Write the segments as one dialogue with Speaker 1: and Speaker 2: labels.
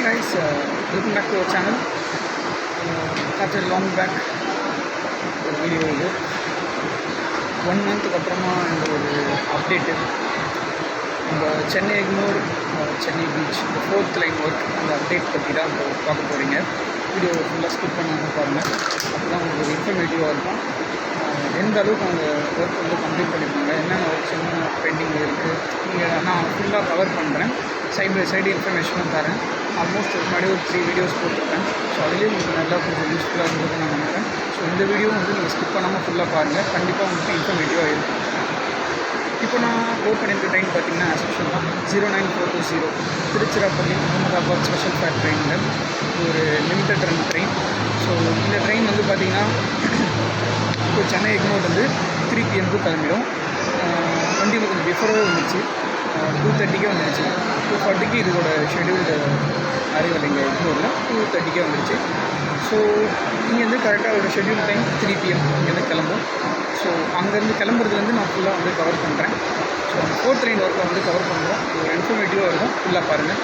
Speaker 1: Hey guys, welcome back to our channel. After a long back video இது 1 month அப்புறமா இந்த ஒரு update நம்ம சென்னை எக்மோர் சென்னை பீச் இந்த 4th லைன் ஒர்க் அந்த அப்டேட் பற்றி தான் இப்போ பார்க்க போகிறீங்க. வீடியோ ஃபுல்லாக ஸ்கிப் பண்ணாமல் பாருங்கள், அப்போ தான் உங்களுக்கு ஒரு இன்ஃபர்மேட்டிவாக இருக்கும். எந்த அளவுக்கு அவங்க ஒர்க் வந்து கம்ப்ளீட் பண்ணியிருக்காங்க, என்னென்ன ஒர்க்ஸ் என்ன பெண்டிங் இருக்குது, நீங்கள் நான் ஃபுல்லாக கவர் பண்ணுறேன். சைட் பை சைடு இன்ஃபர்மேஷனும் தரேன். ஆல்மோஸ்ட் முன்னாடி ஒரு 3 வீடியோஸ் போட்டிருக்கேன். ஸோ அதுலேயும் உங்களுக்கு நல்லா கொஞ்சம் யூஸ்ஃபுல்லாக இருந்தது நான் நினைக்கிறேன். ஸோ இந்த வீடியோ வந்து நீங்கள் ஸ்கிப் பண்ணாமல் ஃபுல்லாக பாருங்கள், கண்டிப்பாக உங்களுக்கு இன்ஃபர்மேட்டிவாக இருக்கும். இப்போ நான் ஓட் பண்ணியிருக்க ட்ரெயின் பார்த்தீங்கன்னா ஆஸ்பெஷல் தான் 09420 திருச்சிராப்பள்ளி அகமதாபாத் ஸ்பெஷல் ஃபேர் ட்ரெயினில் ஒரு லிமிட்டட் ரன் ட்ரெயின். ஸோ இந்த ட்ரெயின் வந்து பார்த்திங்கன்னா இப்போ சென்னை எக்மோர் வந்து 3 PM கிளம்பிடும். வண்டி கொஞ்சம் பிஃபோராகவே வந்துடுச்சு, 2:30 வந்துடுச்சு. 2:40 இதோட ஷெடியூல்டு அரைவல் இங்கே எக்மோரில் 2:30 வந்துடுச்சு. ஸோ இங்கேருந்து கரெக்டாக ஒரு ஷெடியூல் டைம் 3 PM இங்கேருந்து கிளம்பும். ஸோ அங்கேருந்து கிளம்புறதுலேருந்து நான் ஃபுல்லாக வந்து கவர் பண்ணுறேன். ஸோ அந்த 4th லைன் ஒர்க்கை வந்து கவர் பண்ணுறோம். ஒரு இன்ஃபர்மேட்டிவாக இருக்கும், ஃபுல்லாக பாருங்கள்.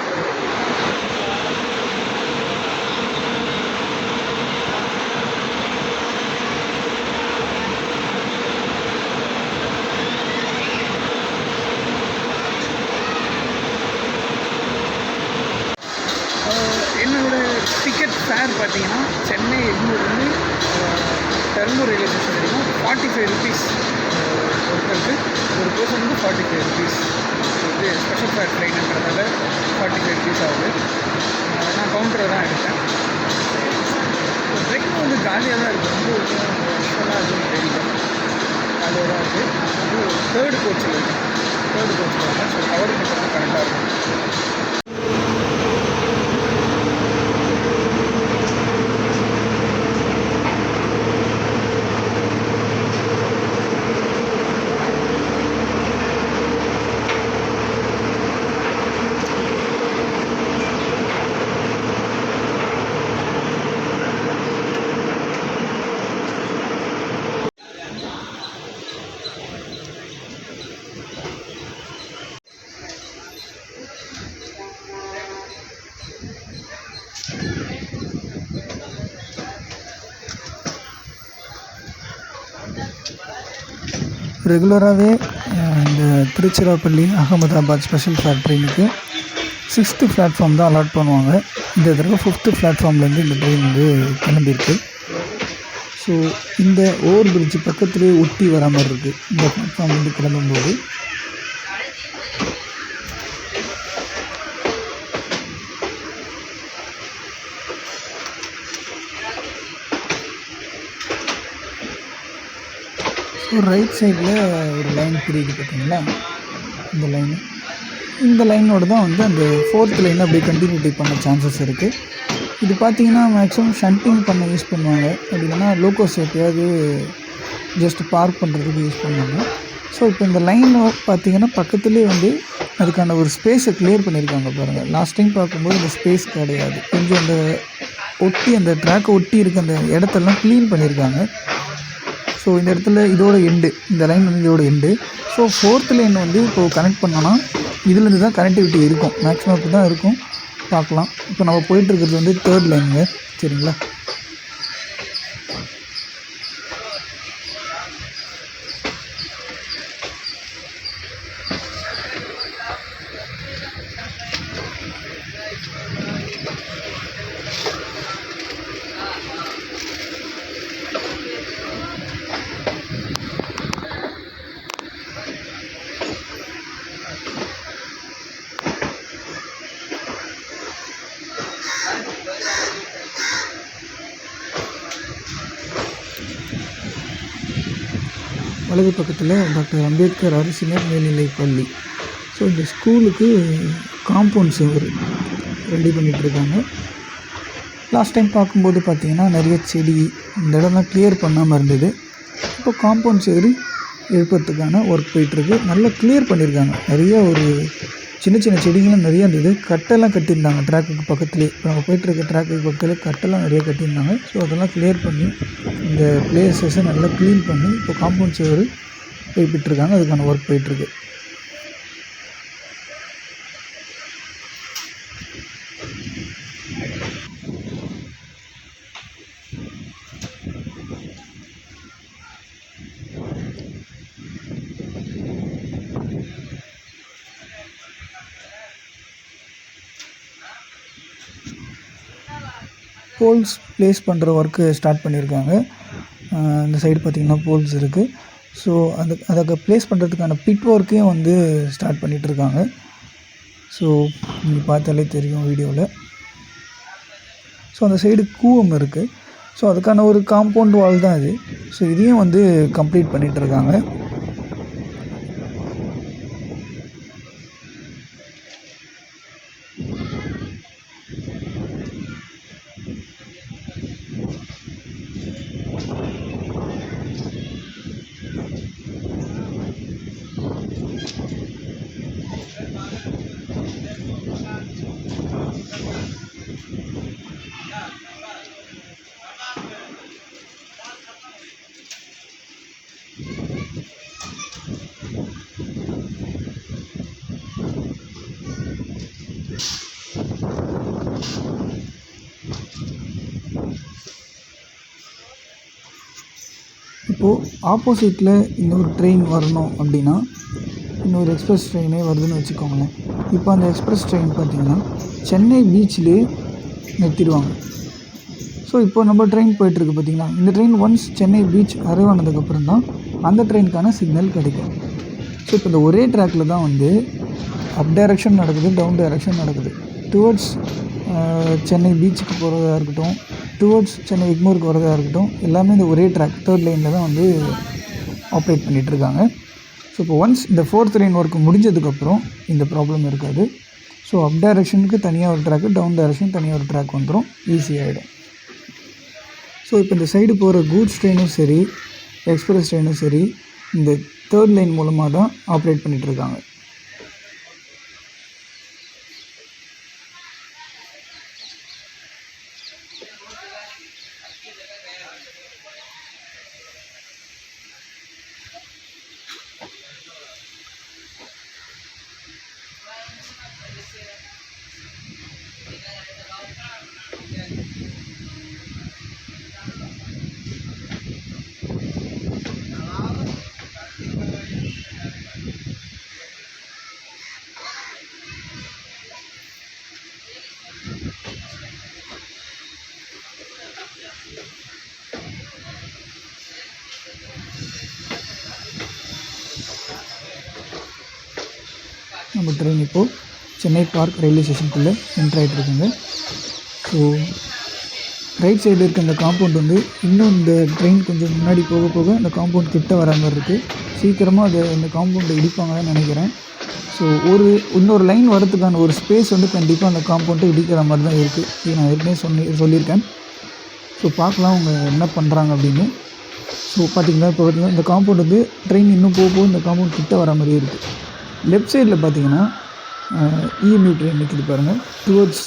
Speaker 1: என்னோடய டிக்கெட் ஃபேர் பார்த்தீங்கன்னா சென்னை எக்மோர்லேருந்து பெரம்பூர் ரயில்வே ஸ்டேஷன் வரைக்கும் 45 rupees ஒருத்தருக்கு, ஒரு பர்சனுக்கு 45 rupees. இது ஸ்பெஷல் ஃபேர் ட்ரெயினுங்கிறதால 45 rupees ஆகுது. நான் கவுண்டரை தான் எடுத்தேன். ட்ரெயின் வந்து காலியாக தான் இருக்குது, ரொம்ப யூஸ்ஃபுல்லாக இருக்குன்னு தெரியல. காலியாக தான் இருக்குது. அது 3rd கோச்சில் இருக்குது, 3rd கோச்சில் இருக்கேன். ஸோ கவர் பண்ணுறது கரெக்டாக இருக்கும்.
Speaker 2: ரெகுலராகவே இந்த திருச்சிராப்பள்ளி அகமதாபாத் ஸ்பெஷல் ஃபேர் ட்ரெயினுக்கு 6th பிளாட்ஃபார்ம் தான் அலாட் பண்ணுவாங்க. இந்த தடவை 5th பிளாட்ஃபார்ம்லேருந்து இந்த ட்ரெயின் வந்து கிளம்பியிருக்கு. ஸோ இந்த ஓவர் பிரிட்ஜ் பக்கத்துலேயே ஒட்டி வர மாதிரி இருக்குது இந்த பிளாட்ஃபார்ம் வந்து கிளம்பும்போது. ஸோ ரைட் சைடில் ஒரு லைன் பிரியுது பார்த்தீங்களா, இந்த லைனோடு தான் வந்து அந்த 4th லைன் அப்படியே கண்டினியூட்டி பண்ண சான்சஸ் இருக்குது. இது பார்த்திங்கன்னா மேக்ஸிமம் ஷண்டிங் பண்ண யூஸ் பண்ணுவாங்க, அப்படின்னா லோக்கோஸ் எப்பயாவது ஜஸ்ட் பார்க் பண்ணுறதுக்கு யூஸ் பண்ணுவாங்க. ஸோ இப்போ இந்த லைன் பார்த்திங்கன்னா பக்கத்துலேயே வந்து அதுக்கான ஒரு ஸ்பேஸை கிளியர் பண்ணியிருக்காங்க பாருங்கள். லாஸ்ட் டைம் பார்க்கும்போது இந்த ஸ்பேஸ் கிடையாது, கொஞ்சம் அந்த ஒட்டி அந்த ட்ராக்கை ஒட்டி இருக்க அந்த இடத்தெல்லாம் க்ளீன் பண்ணியிருக்காங்க. ஸோ இந்த இடத்துல இதோட எண்டு, இந்த லைன் வந்து இதோட எண்டு. ஸோ 4th லைன் வந்து இப்போது கனெக்ட் பண்ணோன்னா இதுலேருந்து தான் கனெக்டிவிட்டி இருக்கும், மேக்ஸிமம் இப்படி தான் இருக்கும். பார்க்கலாம். இப்போ நம்ம போயிட்டுருக்கிறது வந்து 3rd லைனுங்க, சரிங்களா. வலது பக்கத்தில் டாக்டர் அம்பேத்கர் அரசினர் மேல்நிலைப் பள்ளி. ஸோ இந்த ஸ்கூலுக்கு காம்பவுண்ட் சுவர் ரெடி பண்ணிகிட்ருக்காங்க. லாஸ்ட் டைம் பார்க்கும்போது பார்த்திங்கன்னா நிறைய செடி இந்த இடம்லாம் கிளியர் பண்ணாமல் இருந்தது. இப்போ காம்பவுண்ட் சுவர் எழுப்புறதுக்கான ஒர்க் போயிட்டுருக்கு. நல்லா கிளியர் பண்ணியிருக்காங்க. நிறைய ஒரு சின்ன சின்ன செடிகளும் நிறையா இருந்தது. கட்டெல்லாம் கட்டியிருந்தாங்க ட்ராக்குக்கு பக்கத்துலேயே. இப்போ நம்ம போயிட்டுருக்க ட்ராக்குக்கு பக்கத்தில் கட்டெல்லாம் நிறைய கட்டியிருந்தாங்க. ஸோ அதெல்லாம் கிளியர் பண்ணி இந்த பிளேசஸை நல்லா க்ளீன் பண்ணி இப்போ காம்பவுண்ட் சுவர் எழுப்பிட்டுருக்காங்க. அதுக்கான ஒர்க் போயிட்டுருக்கு. போல்ஸ் ப்ளேஸ் பண்ணுற ஒர்க்கு ஸ்டார்ட் பண்ணியிருக்காங்க. இந்த சைடு பார்த்திங்கன்னா போல்ஸ் இருக்குது. ஸோ அதுக்கு ப்ளேஸ் பண்ணுறதுக்கான பிட் ஒர்க்கையும் வந்து ஸ்டார்ட் பண்ணிகிட்ருக்காங்க. ஸோ நீங்கள் பார்த்தாலே தெரியும் வீடியோவில். ஸோ அந்த சைடு கூவம் இருக்குது. ஸோ அதுக்கான ஒரு காம்பவுண்ட் வால் தான் இது. ஸோ இதையும் வந்து கம்ப்ளீட் பண்ணிகிட்ருக்காங்க. இப்போது ஆப்போசிட்டில் இன்னொரு ட்ரெயின் வரணும் அப்படின்னா, இன்னொரு எக்ஸ்பிரஸ் ட்ரெயினே வருதுன்னு வச்சுக்கோங்களேன். இப்போ அந்த எக்ஸ்பிரஸ் ட்ரெயின் பார்த்திங்கன்னா சென்னை பீச்சிலே நிறுத்திடுவாங்க. ஸோ இப்போ நம்ம ட்ரெயின் போயிட்டுருக்கு பார்த்திங்களா, இந்த train once Chennai beach arrive ஆனதுக்கப்புறம் தான் அந்த ட்ரெயினுக்கான சிக்னல் கிடைக்கும். ஸோ இப்போ இந்த ஒரே ட்ராக்கில் தான் வந்து அப் டைரக்ஷன் நடக்குது, டவுன் டைரக்ஷன் நடக்குது. டுவர்ட்ஸ் சென்னை பீச்சுக்கு போகிறதா இருக்கட்டும், டுவர்ட்ஸ் சென்னை எக்மோருக்கு வரதாக இருக்கட்டும், எல்லாமே இந்த ஒரே ட்ராக் 3rd லைனில் தான் வந்து ஆப்ரேட் பண்ணிகிட்ருக்காங்க. ஸோ இப்போ ஒன்ஸ் இந்த 4th லைன் ஒர்க் முடிஞ்சதுக்கப்புறம் இந்த ப்ராப்ளம் இருக்காது. ஸோ அப் டைரக்ஷனுக்கு தனியாக ஒரு ட்ராக்கு, டவுன் டைரக்ஷன் தனியாக ஒரு ட்ராக் வந்துடும், ஈஸியாகிடும். ஸோ இப்போ இந்த சைடு போகிற கூட்ஸ் ட்ரெயினும் சரி, எக்ஸ்பிரஸ் ட்ரெயினும் சரி, இந்த 3rd லைன் மூலமாக தான் ஆப்ரேட் பண்ணிகிட்ருக்காங்க. நம்ம ட்ரெயின் இப்போது சென்னை பார்க் ரயில்வே ஸ்டேஷனுக்குள்ளே என்ட்ரு ஆகிட்ருக்குங்க. ஸோ ரைட் சைடில் இருக்க அந்த காம்பவுண்ட் வந்து இன்னும் இந்த ட்ரெயின் கொஞ்சம் முன்னாடி போக போக அந்த காம்பவுண்ட் கிட்ட வர மாதிரி இருக்குது. சீக்கிரமாக இந்த காம்பவுண்டை இடிப்பாங்கன்னு நினைக்கிறேன். ஸோ இன்னொரு லைன் வரதுக்கான ஒரு ஸ்பேஸ் வந்து கண்டிப்பாக அந்த காம்பவுண்டை இடிக்கிற மாதிரி தான் இருக்குது. இது நான் ஏற்கனவே சொல்லியிருக்கேன். ஸோ பார்க்கலாம் அவங்க என்ன பண்ணுறாங்க அப்படின்னு. ஸோ பார்த்திங்கன்னா இப்போ பார்த்திங்கன்னா இந்த காம்பவுண்ட் வந்து ட்ரெயின் இன்னும் போக இந்த காம்பவுண்ட் கிட்ட வர மாதிரியே இருக்குது. லெஃப்ட் சைடில் பார்த்திங்கன்னா இஎம்யூ ட்ரெயின் நிற்கிது பாருங்கள், டுவர்ட்ஸ்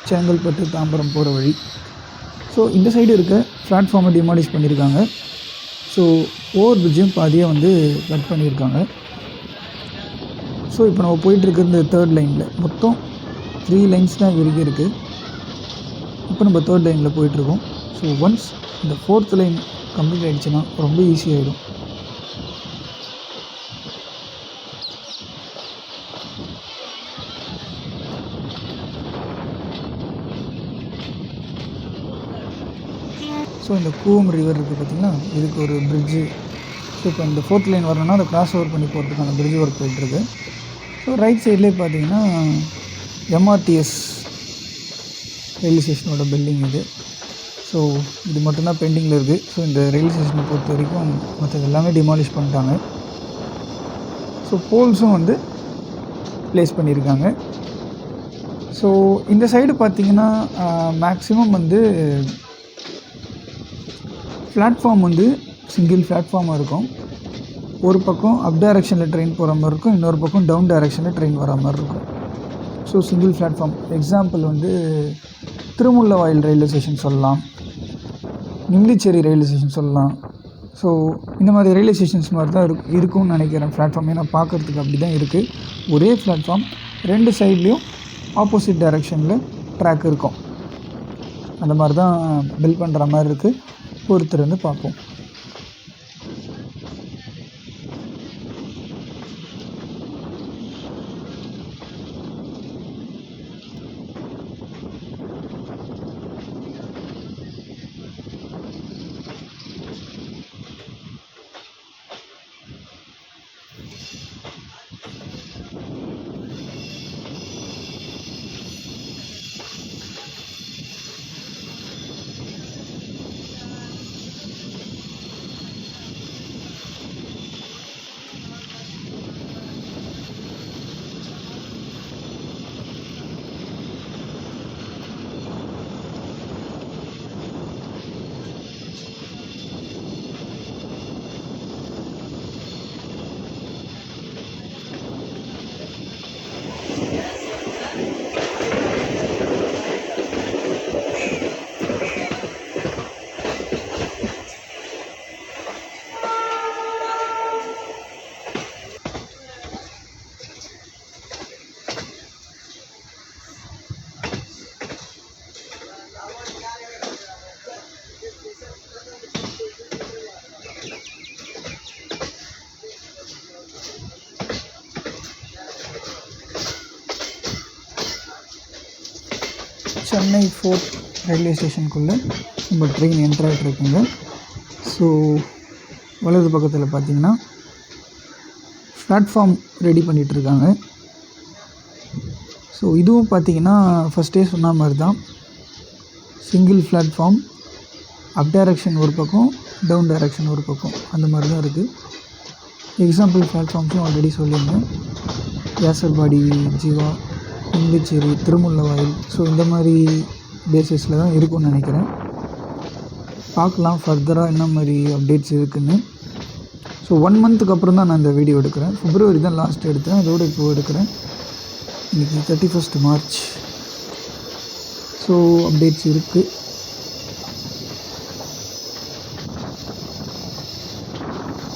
Speaker 2: செங்கல்பட்டு தாம்பரம் போகிற வழி. ஸோ இந்த சைடு இருக்க பிளாட்ஃபார்மை டிமாலிஷ் பண்ணியிருக்காங்க. ஸோ ஓவர் பிரிட்ஜும் பாதியாக வந்து கட் பண்ணியிருக்காங்க. ஸோ இப்போ நம்ம போயிட்டுருக்க இந்த 3rd லைனில் மொத்தம் 3 லைன்ஸ் தான் வரைக்கும் இருக்குது. இப்போ நம்ம 3rd லைனில் போயிட்டுருக்கோம். ஸோ ஒன்ஸ் இந்த 4th லைன் கம்ப்ளீட் ஆகிடுச்சுன்னா ரொம்ப ஈஸியாகிடும். ஸோ இந்த கூவம் ரிவர் இருக்குது பார்த்திங்கன்னா, இதுக்கு ஒரு பிரிட்ஜு. ஸோ இப்போ இந்த 4th லைன் வரணும்னா அதை கிராஸ் ஓவர் பண்ணி போகிறதுக்கான பிரிட்ஜ் ஒர்க் போயிட்டுருக்கு. ஸோ ரைட் சைட்லேயே பார்த்திங்கன்னா எம்ஆர்டிஎஸ் ரயில்வே ஸ்டேஷனோட பில்டிங் இது. ஸோ இது மட்டும்தான் பெண்டிங்கில் இருக்குது. ஸோ இந்த ரயில்வே ஸ்டேஷனை பொறுத்த வரைக்கும் மற்றது எல்லாமே டிமாலிஷ் பண்ணிட்டாங்க. ஸோ போல்ஸும் வந்து ப்ளேஸ் பண்ணியிருக்காங்க. ஸோ இந்த சைடு பார்த்திங்கன்னா மேக்ஸிமம் வந்து பிளாட்ஃபார்ம் வந்து சிங்கிள் பிளாட்ஃபார்மாக இருக்கும். ஒரு பக்கம் அப் டைரக்ஷனில் ட்ரெயின் போகிற மாதிரி இருக்கும், இன்னொரு பக்கம் டவுன் டைரக்ஷனில் ட்ரெயின் வர மாதிரி இருக்கும். ஸோ சிங்கிள் பிளாட்ஃபார்ம் எக்ஸாம்பிள் வந்து திருமுல்லவாயில் ரயில்வே ஸ்டேஷன் சொல்லலாம், நிம்லிச்சேரி ரயில்வே ஸ்டேஷன் சொல்லலாம். ஸோ இந்த மாதிரி ரயில்வே ஸ்டேஷன்ஸ் மாதிரி தான் இருக்கும்னு நினைக்கிறேன் பிளாட்ஃபார்ம். ஏன்னா பார்க்குறதுக்கு அப்படி தான் இருக்குது. ஒரே பிளாட்ஃபார்ம், 2 சைட்லேயும் ஆப்போசிட் டைரக்ஷனில் ட்ராக் இருக்கும். அந்த மாதிரி தான் பில்ட் பண்ணுற மாதிரி இருக்குது. பொறுத்திருந்து பார்ப்போம். சென்னை ஃபோர்ட் ரயில்வே ஸ்டேஷனுக்குள்ளே நம்ம ட்ரெயின் என்ட்ராகிட்டு இருக்குங்க. ஸோ வலது பக்கத்தில் பார்த்திங்கன்னா பிளாட்ஃபார்ம் ரெடி பண்ணிகிட்ருக்காங்க. ஸோ இதுவும் பார்த்திங்கன்னா ஃபஸ்ட்டே சொன்ன மாதிரி தான், சிங்கிள் பிளாட்ஃபார்ம், அப் டைரக்ஷன் ஒரு பக்கம், டவுன் டைரக்ஷன் ஒரு பக்கம், அந்த மாதிரி தான் இருக்குது. எக்ஸாம்பிள் பிளாட்ஃபார்ம்ஸும் ஆல்ரெடி சொல்லியிருந்தேன். வியாசர்பாடி, ஜீவா, இந்துச்சேரி, திருமுல்லவாயில், ஸோ இந்த மாதிரி பேசிஸில் தான் இருக்கும்னு நினைக்கிறேன். பார்க்கலாம் ஃபர்தராக என்ன மாதிரி அப்டேட்ஸ் இருக்குதுன்னு. ஸோ 1 மந்த்துக்கு அப்புறம் தான் நான் இந்த வீடியோ எடுக்கிறேன். பிப்ரவரி தான் லாஸ்ட் எடுத்தேன், அதோடு இப்போது எடுக்கிறேன். இன்றைக்கி 31 மார்ச். ஸோ அப்டேட்ஸ் இருக்குது.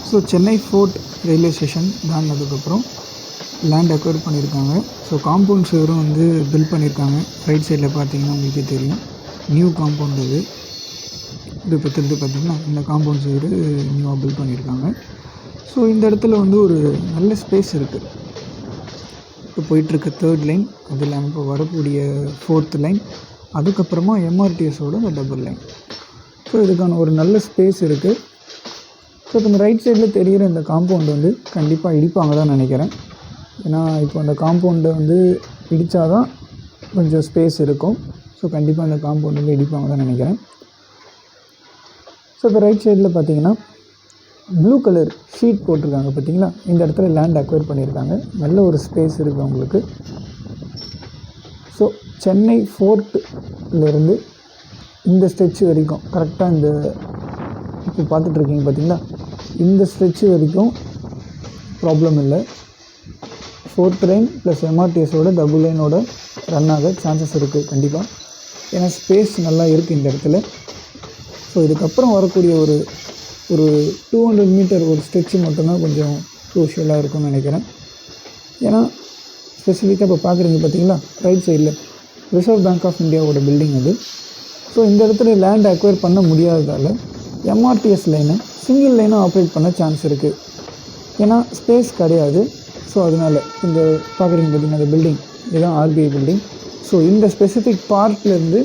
Speaker 2: So Chennai Fort railway station தாண்டினதுக்கப்புறம் லேண்ட் அக்வயர் பண்ணியிருக்காங்க. ஸோ காம்பவுண்ட் சுவரும் வந்து பில்ட் பண்ணியிருக்காங்க. ரைட் சைடில் பார்த்தீங்கன்னா உங்களுக்கே தெரியும், நியூ காம்பவுண்ட் இது இப்போ திருத்து பார்த்திங்கன்னா இந்த காம்பவுண்ட் சுவர் நியூவாக பில்ட் பண்ணியிருக்காங்க. ஸோ இந்த இடத்துல வந்து ஒரு நல்ல ஸ்பேஸ் இருக்குது. இப்போ போயிட்டுருக்க 3rd லைன், அது இல்லாமல் இப்போ வரக்கூடிய 4th லைன், அதுக்கப்புறமா எம்ஆர்டிஎஸோட அந்த டபுள் லைன். ஸோ இதுக்கான ஒரு நல்ல ஸ்பேஸ் இருக்குது. ஸோ இப்போ இந்த ரைட் சைடில் தெரிகிற இந்த காம்பவுண்டு வந்து கண்டிப்பாக இடிப்பாங்க தான் நினைக்கிறேன். ஏன்னா இப்போ அந்த காம்பவுண்டை வந்து இடித்தா தான் கொஞ்சம் ஸ்பேஸ் இருக்கும். ஸோ கண்டிப்பாக அந்த காம்பவுண்ட் வந்து இடிப்பாங்க தான் நினைக்கிறேன். ஸோ இப்போ ரைட் சைடில் பார்த்தீங்கன்னா ப்ளூ கலர் ஷீட் போட்டிருக்காங்க பார்த்தீங்களா, இந்த இடத்துல லேண்ட் அக்வயர் பண்ணியிருக்காங்க. நல்ல ஒரு ஸ்பேஸ் இருக்குது அவங்களுக்கு. ஸோ சென்னை ஃபோர்ட்லேருந்து இந்த ஸ்ட்ரெச் வரைக்கும் கரெக்டாக இந்த இப்போ பார்த்துட்ருக்கீங்க பார்த்தீங்களா, இந்த ஸ்ட்ரெச் வரைக்கும் ப்ராப்ளம் இல்லை. 4th லைன் ப்ளஸ் எம்ஆர்டிஎஸோட டபுள் லைனோட ரன் ஆக சான்சஸ் இருக்குது கண்டிப்பாக. ஏன்னா ஸ்பேஸ் நல்லா இருக்குது இந்த இடத்துல. ஸோ இதுக்கப்புறம் வரக்கூடிய ஒரு 200 மீட்டர் ஒரு ஸ்ட்ரெச்சு மட்டும்தான் கொஞ்சம் க்ரூஷியலாக இருக்கும்னு நினைக்கிறேன். ஏன்னா ஸ்பெசிஃபிக்காக இப்போ பார்க்குறீங்க பார்த்தீங்களா, ரைட் சைடில் ரிசர்வ் பேங்க் ஆஃப் இந்தியாவோட பில்டிங் அது. ஸோ இந்த இடத்துல லேண்ட் அக்வயர் பண்ண முடியாததால் எம்ஆர்டிஎஸ் லைனை சிங்கிள் லைனாக ஆப்ரேட் பண்ண சான்ஸ் இருக்குது. ஏன்னா ஸ்பேஸ் கிடையாது. ஸோ அதனால் இந்த பார்க்குறீங்க பார்த்தீங்கன்னா அந்த பில்டிங், இதுதான் ஆர்பிஐ பில்டிங். ஸோ இந்த ஸ்பெசிஃபிக் பார்ட்லேருந்து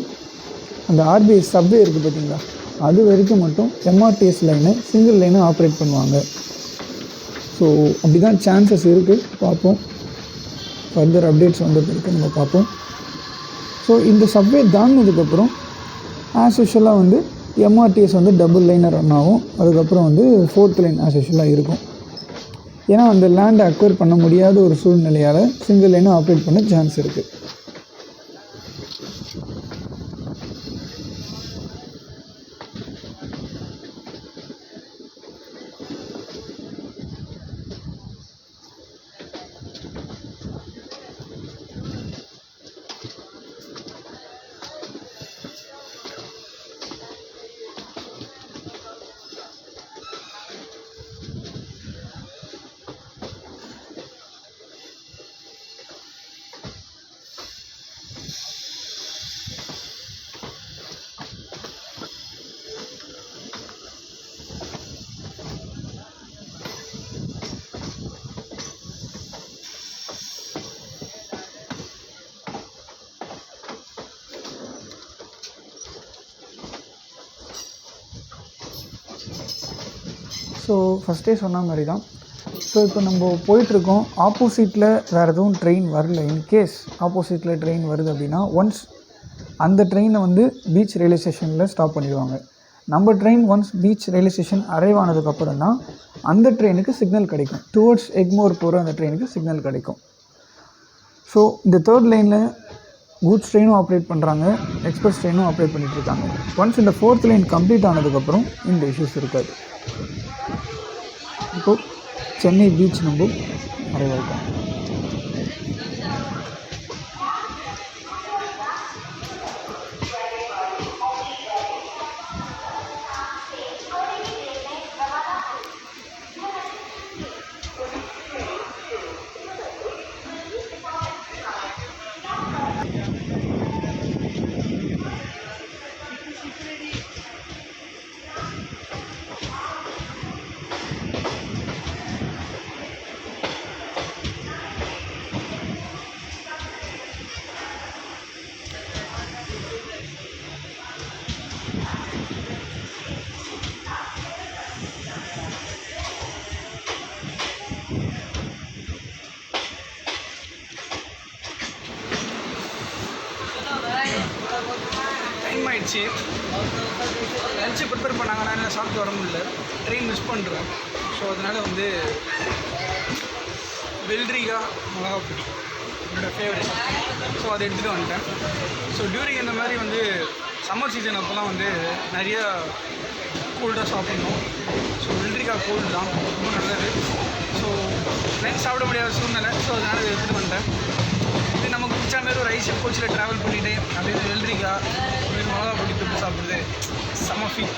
Speaker 2: அந்த ஆர்பிஐ சப்வே இருக்குது பார்த்தீங்களா, அது வரைக்கும் மட்டும் எம்ஆர்டிஎஸ் லைனை சிங்கிள் லைனை ஆப்ரேட் பண்ணுவாங்க. ஸோ அப்படி தான் சான்சஸ் இருக்குது. பார்ப்போம், ஃபர்தர் அப்டேட்ஸ் வந்த பிறகு நம்ம பார்ப்போம். ஸோ இந்த சப்வே தாண்டினதுக்கப்புறம் ஆஸ் யூஷுவலாக வந்து எம்ஆர்டிஎஸ் வந்து டபுள் லைனை ரன் ஆகும். அதுக்கப்புறம் வந்து 4th லைன் ஆஸ் யூஷுவலாக இருக்கும். ஏன்னா அந்த லேண்டை அக்வயர் பண்ண முடியாத ஒரு சூழ்நிலையால் சிங்கிள் லைனை ஆப்ரேட் பண்ண சான்ஸ் இருக்குது. ஸோ ஃபஸ்ட்டே சொன்ன மாதிரி தான். ஸோ இப்போ நம்ம போயிட்டுருக்கோம், ஆப்போசிட்டில் வேறு எதுவும் ட்ரெயின் வரல. இன்கேஸ் ஆப்போசிட்டில் ட்ரெயின் வருது அப்படின்னா ஒன்ஸ் அந்த ட்ரெயினை வந்து பீச் ரயில்வே ஸ்டேஷனில் ஸ்டாப் பண்ணிடுவாங்க. நம்ம train once beach railway station arrive ஆனதுக்கப்புறம் தான் அந்த ட்ரெயினுக்கு சிக்னல் கிடைக்கும். டுவர்ட்ஸ் எக்மோர் போகிற அந்த ட்ரெயினுக்கு சிக்னல் கிடைக்கும். ஸோ இந்த 3rd லைனில் கூட்ஸ் ட்ரெயினும் ஆப்ரேட் பண்ணுறாங்க, எக்ஸ்பிரஸ் ட்ரெயினும் ஆப்ரேட் பண்ணிகிட்ருக்காங்க. ஒன்ஸ் இந்த 4th லைன் கம்ப்ளீட் ஆனதுக்கப்புறம் இந்த இஷ்யூஸ் இருக்காது. இப்போது சென்னை பீச் நம்ம அரைவாயிட்டோம்.
Speaker 1: டைம் ஆயிடுச்சு. லஞ்சு ப்ரிப்பேர் பண்ணாங்கன்னா என்ன சாப்பிட்டு வர முடியல, ட்ரெயின் மிஸ் பண்ணுறேன். ஸோ அதனால் வந்து வெள்ளரிக்காய் மிளகா பொடி என்னோடய ஃபேவரட். ஸோ அதை எடுத்துகிட்டு வந்துட்டேன். ஸோ டியூரிங் இந்த மாதிரி வந்து சம்மர் சீசன் அப்போலாம் வந்து நிறையா கோல்டாக சாப்பிட்ணும். ஸோ வெள்ளரிக்காய் கோல்டு தான், ரொம்ப நல்லது. ஸோ லஞ்ச் சாப்பிட முடியாத சூழ்நிலை. ஸோ அதனால் இதை எடுத்துகிட்டு வந்துட்டேன். இது நமக்கு பிடிச்ச மாதிரி ஒரு ஐசிஎஃப் கோச்சில் ட்ராவல் பண்ணிவிட்டு அப்படியே வெள்ளரிக்காய் மிளகா பொடி தொட்டு சாப்பிட்றது செம்ம ஃபீல்.